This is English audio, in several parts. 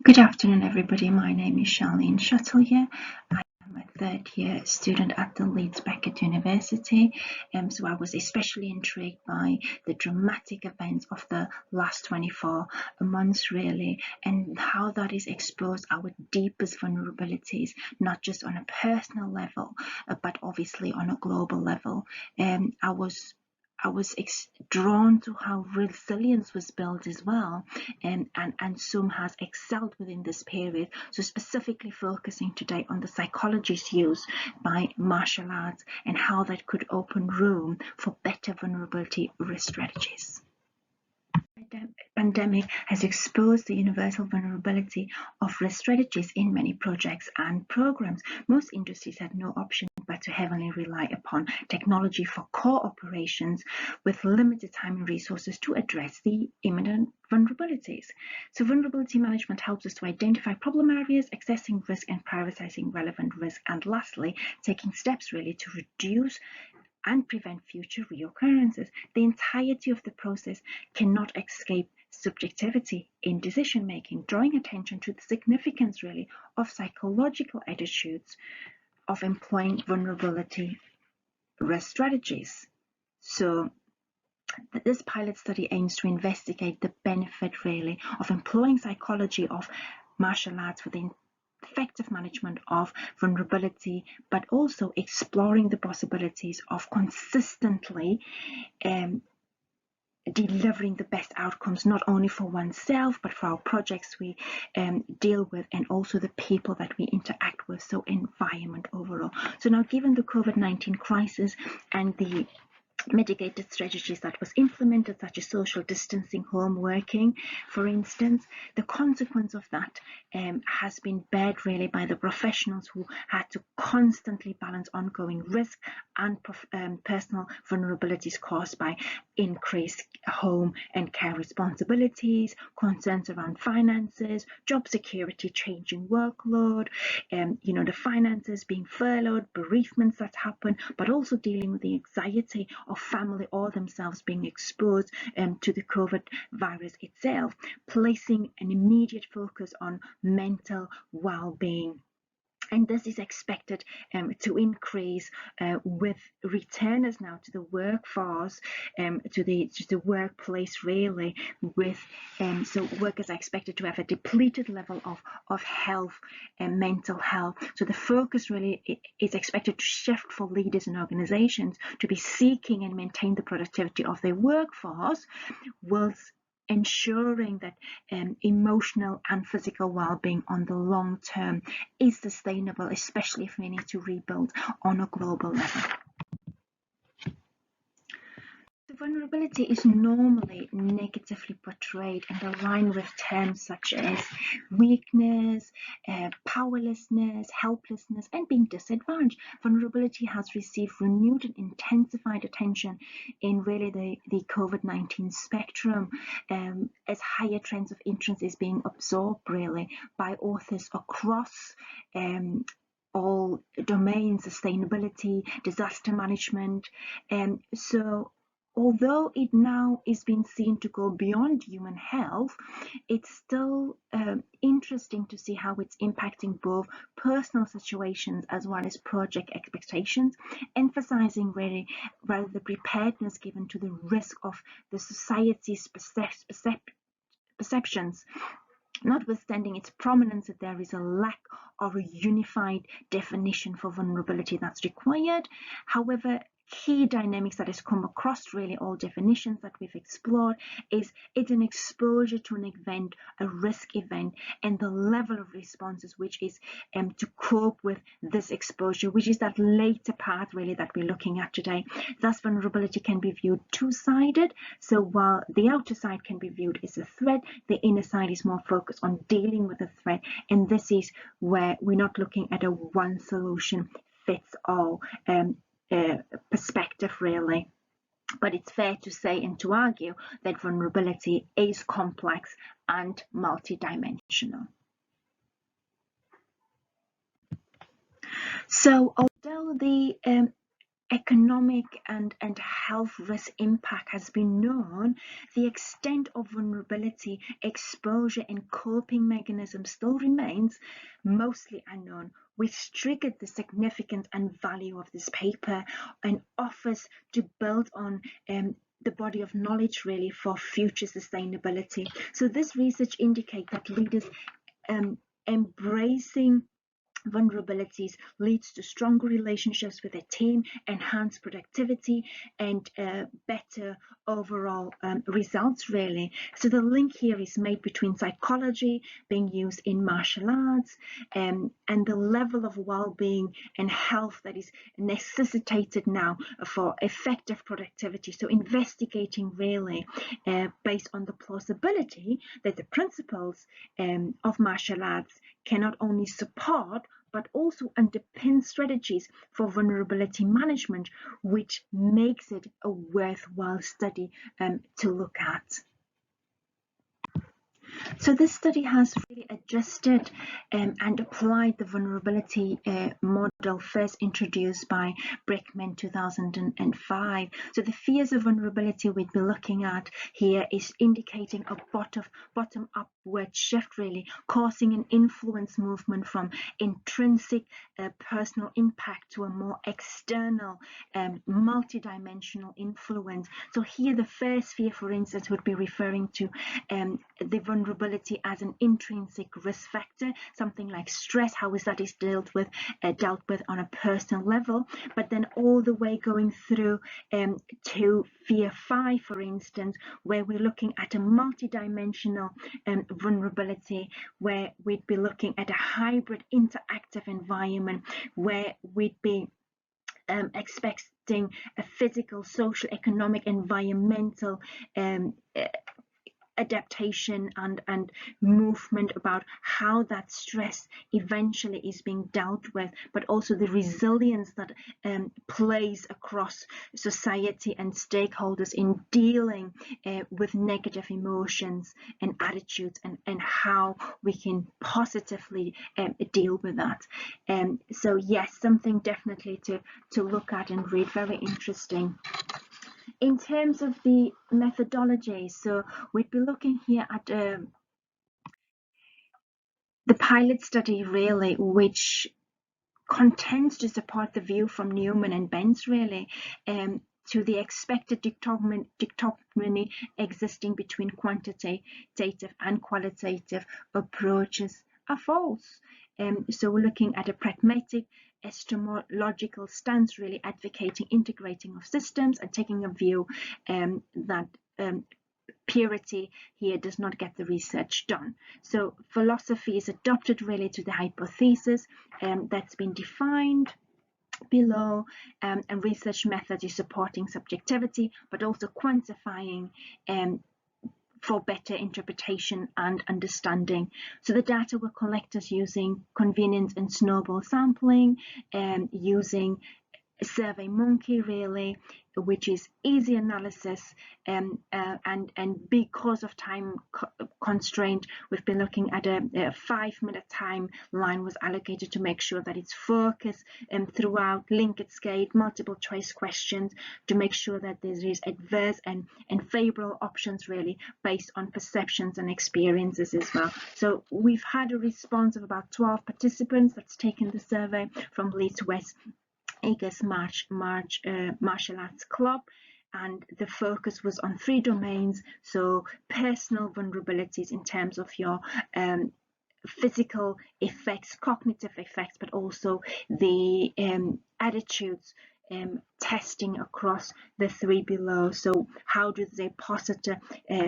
Good afternoon, everybody. My name is Charlene Chatelier. I am a third-year student at the Leeds Beckett University. So I was especially intrigued by the dramatic events of the last 24 months, really, and how that is exposed our deepest vulnerabilities, not just on a personal level, but obviously on a global level. I was drawn to how resilience was built as well, and some has excelled within this period. So specifically focusing today on the psychology's use by martial arts and how that could open room for better vulnerability risk strategies. Pandemic has exposed the universal vulnerability of risk strategies in many projects and programs. Most industries had no option but to heavily rely upon technology for core operations with limited time and resources to address the imminent vulnerabilities. So vulnerability management helps us to identify problem areas, assessing risk and prioritizing relevant risk, and lastly, taking steps really to reduce and prevent future reoccurrences. The entirety of the process cannot escape subjectivity in decision making, drawing attention to the significance really of psychological attitudes of employing vulnerability risk strategies. So this pilot study aims to investigate the benefit really of employing psychology of martial arts for the effective management of vulnerability, but also exploring the possibilities of consistently delivering the best outcomes, not only for oneself, but for our projects we deal with, and also the people that we interact with, so environment overall. So now, given the COVID-19 crisis and the mitigated strategies that was implemented, such as social distancing, home working, for instance, the consequence of that has been bared really by the professionals who had to constantly balance ongoing risk and personal vulnerabilities caused by increased home and care responsibilities, concerns around finances, job security, changing workload, the finances being furloughed, bereavements that happen, but also dealing with the anxiety of family or themselves being exposed to the COVID virus itself, placing an immediate focus on mental well-being. And this is expected to increase with returners now to the workforce, to the workplace really, with so workers are expected to have a depleted level of health and mental health. So the focus really is expected to shift for leaders and organizations to be seeking and maintain the productivity of their workforce, whilst ensuring that emotional and physical well-being on the long term is sustainable, especially if we need to rebuild on a global level. Vulnerability is normally negatively portrayed and aligned with terms such as weakness, powerlessness, helplessness, and being disadvantaged. Vulnerability has received renewed and intensified attention in really the COVID-19 spectrum, as higher trends of interest is being absorbed really by authors across all domains, sustainability, disaster management. So although it now is being seen to go beyond human health, it's still interesting to see how it's impacting both personal situations as well as project expectations, emphasizing really rather the preparedness given to the risk of the society's perceptions. Notwithstanding its prominence, that there is a lack of a unified definition for vulnerability that's required. However, key dynamics that has come across really all definitions that we've explored is it's an exposure to an event, a risk event, and the level of responses which is to cope with this exposure, which is that later part really that we're looking at today. Thus, vulnerability can be viewed two-sided. So while the outer side can be viewed as a threat, the inner side is more focused on dealing with the threat, and this is where we're not looking at a one solution fits all perspective really. But it's fair to say and to argue that vulnerability is complex and multidimensional. So although the economic and health risk impact has been known, the extent of vulnerability, exposure, and coping mechanisms still remains mostly unknown, which triggered the significance and value of this paper and offers to build on the body of knowledge really for future sustainability. So this research indicates that leaders embracing vulnerabilities leads to stronger relationships with a team, enhanced productivity, and better overall results really. So the link here is made between psychology being used in martial arts and the level of well-being and health that is necessitated now for effective productivity. So investigating really based on the plausibility that the principles of martial arts can not only support but also underpin strategies for vulnerability management, which makes it a worthwhile study to look at. So this study has really adjusted and applied the vulnerability model first introduced by Brickman 2005. So the fears of vulnerability we'd be looking at here is indicating a bottom upward shift really, causing an influence movement from intrinsic personal impact to a more external multidimensional influence. So here the first fear, for instance, would be referring to the vulnerability as an intrinsic risk factor, something like stress, how is that is dealt with on a personal level, but then all the way going through to fear 5, for instance, where we're looking at a multidimensional vulnerability, where we'd be looking at a hybrid interactive environment where we'd be expecting a physical, social, economic, environmental adaptation and movement about how that stress eventually is being dealt with, but also the resilience that plays across society and stakeholders in dealing with negative emotions and attitudes, and how we can positively deal with that. So yes, something definitely to look at and read, very interesting. In terms of the methodology, so we'd be looking here at the pilot study really, which contends to support the view from Newman and Benz really, to the expected dichotomy existing between quantitative and qualitative approaches are false. So we're looking at a pragmatic epistemological stance, really advocating integrating of systems and taking a view that purity here does not get the research done. So philosophy is adopted really to the hypothesis that's been defined below, and research methods is supporting subjectivity but also quantifying for better interpretation and understanding. So the data were collected using convenience and snowball sampling, using SurveyMonkey really, which is easy analysis, and because of time constraint, we've been looking at a 5-minute timeline was allocated to make sure that it's focused throughout, linked scale, multiple choice questions to make sure that there is adverse and favorable options really based on perceptions and experiences as well. So we've had a response of about 12 participants that's taken the survey from Leeds West Acres Martial Arts Club, and the focus was on 3 domains. So personal vulnerabilities in terms of your physical effects, cognitive effects, but also the attitudes testing across the 3 below. So how do they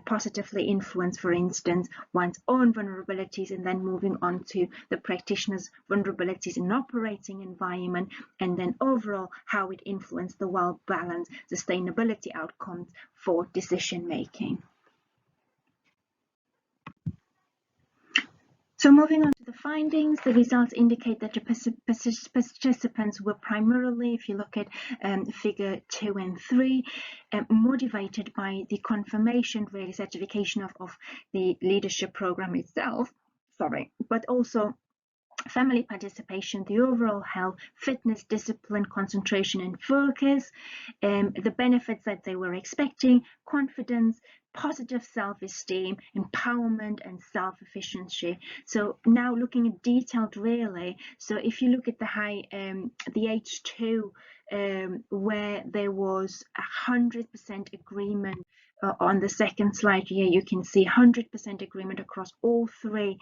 positively influence, for instance, one's own vulnerabilities, and then moving on to the practitioner's vulnerabilities in an operating environment, and then overall how it influenced the well-balanced sustainability outcomes for decision making. So moving on to the findings, the results indicate that the participants were primarily, if you look at figure 2 and 3, motivated by the confirmation, really certification of the leadership program itself, but also family participation, the overall health, fitness, discipline, concentration and focus, the benefits that they were expecting, confidence, positive self-esteem, empowerment and self-efficiency. So now looking at detailed really, so if you look at the H2, where there was 100% agreement, on the second slide here, you can see 100% agreement across all three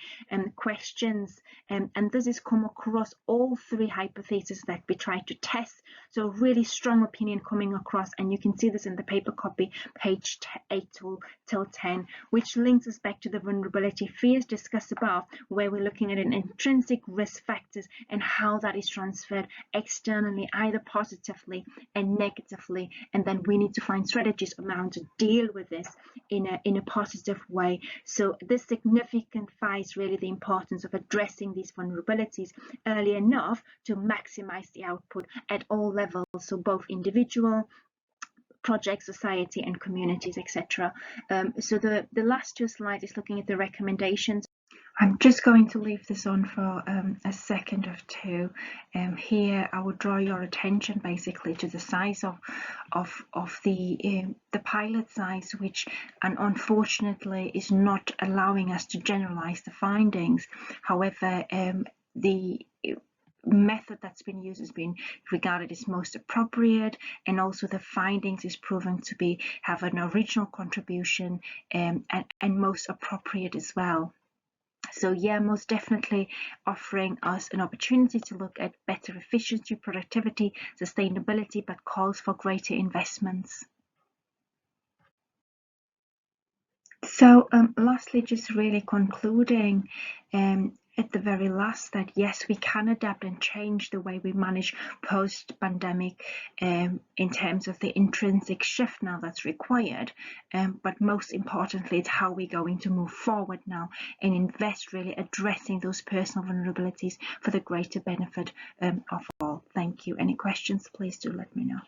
questions, and this has come across all three hypotheses that we tried to test. So really strong opinion coming across, and you can see this in the paper copy, page 8 till 10, which links us back to the vulnerability fears discussed above, where we're looking at an intrinsic risk factors and how that is transferred externally, either positively and negatively, and then we need to find strategies around to deal with this in a positive way. So this signifies really the importance of addressing these vulnerabilities early enough to maximize the output at all levels, so both individual, project, society and communities, etc. So the last two slides is looking at the recommendations. I'm just going to leave this on for a second or two. Here I would draw your attention basically to the size of the pilot size, which unfortunately is not allowing us to generalize the findings. However, the method that's been used has been regarded as most appropriate, and also the findings is proven to have an original contribution and most appropriate as well. So yeah, most definitely offering us an opportunity to look at better efficiency, productivity, sustainability, but calls for greater investments. So lastly, just really concluding at the very last that yes, we can adapt and change the way we manage post-pandemic in terms of the intrinsic shift now that's required, but most importantly it's how we're going to move forward now and invest really addressing those personal vulnerabilities for the greater benefit of all. Thank you. Any questions, please do let me know.